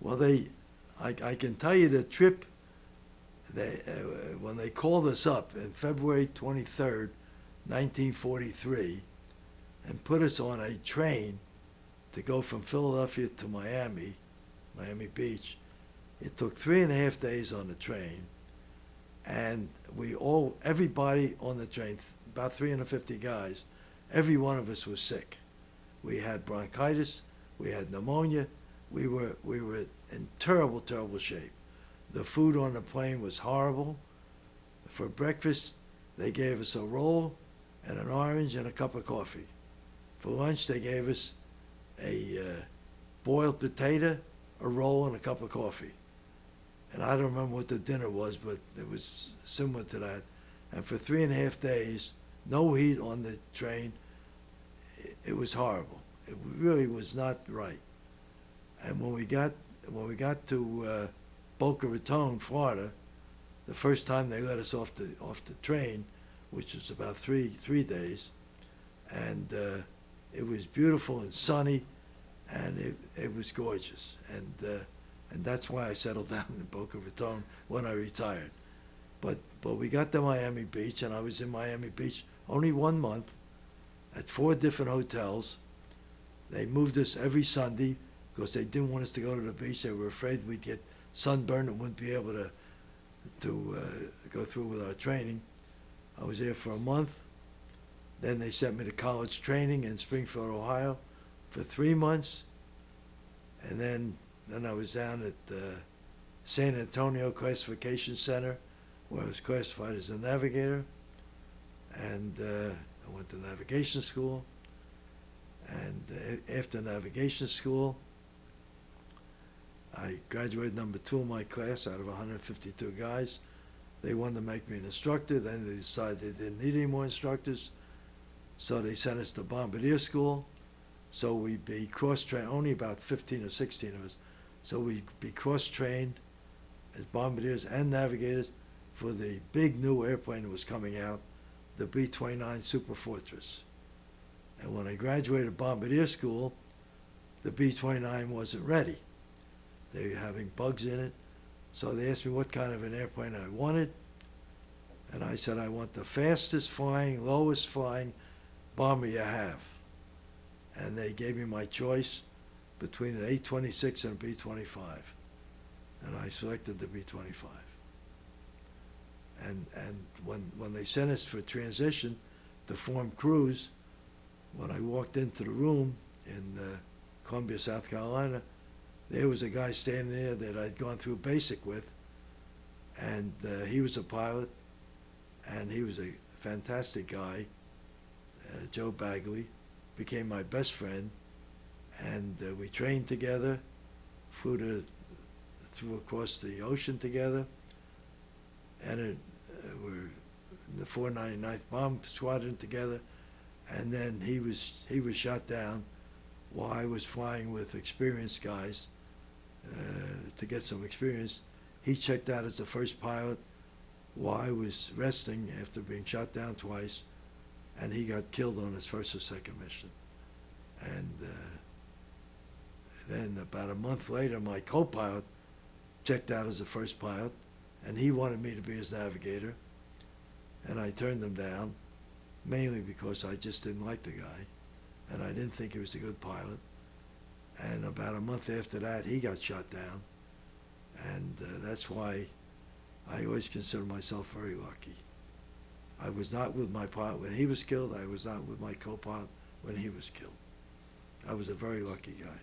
Well, I can tell you the trip. When they called us up in February 23rd, 1943, and put us on a train to go from Philadelphia to Miami Beach. It took 3.5 days on the train, and everybody on the train, about 350 guys, every one of us was sick. We had bronchitis, we had pneumonia, we were in terrible, terrible shape. The food on the plane was horrible. For breakfast, they gave us a roll and an orange and a cup of coffee. For lunch, they gave us a boiled potato, a roll, and a cup of coffee. And I don't remember what the dinner was, but it was similar to that. And for 3.5 days, no heat on the train. It was horrible. It really was not right. And when we got to Boca Raton, Florida, the first time they let us off the train, which was about three days, and it was beautiful and sunny, and it was gorgeous, and that's why I settled down in Boca Raton when I retired. But we got to Miami Beach, and I was in Miami Beach only 1 month at 4 different hotels. They moved us every Sunday because they didn't want us to go to the beach. They were afraid we'd get sunburned and wouldn't be able to go through with our training. I was there for a month. Then they sent me to college training in Springfield, Ohio for 3 months. And then I was down at San Antonio Classification Center, where I was classified as a navigator. And I went to navigation school. And after navigation school, I graduated number 2 in my class out of 152 guys. They wanted to make me an instructor. Then they decided they didn't need any more instructors. So they sent us to Bombardier school. So we'd be cross-trained, only about 15 or 16 of us. So we'd be cross-trained as bombardiers and navigators for the big new airplane that was coming out, the B-29 Super Fortress. And when I graduated Bombardier school, the B-29 wasn't ready. They were having bugs in it. So they asked me what kind of an airplane I wanted. And I said, I want the fastest flying, lowest flying bomber you have. And they gave me my choice between an A-26 and a B-25. And I selected the B-25. And when they sent us for transition to form crews, when I walked into the room in Columbia, South Carolina, there was a guy standing there that I'd gone through basic with, and he was a pilot, and he was a fantastic guy. Joe Bagley became my best friend, and we trained together, flew across the ocean together, and we're in the 499th Bomb Squadron together, and then he was shot down while I was flying with experienced guys to get some experience. He checked out as the first pilot while I was resting after being shot down twice, and he got killed on his first or second mission. And then about a month later, my co-pilot checked out as the first pilot, and he wanted me to be his navigator, and I turned him down, mainly because I just didn't like the guy, and I didn't think he was a good pilot. And about a month after that, he got shot down, and that's why I always consider myself very lucky. I was not with my pilot when he was killed. I was not with my co-pilot when he was killed. I was a very lucky guy.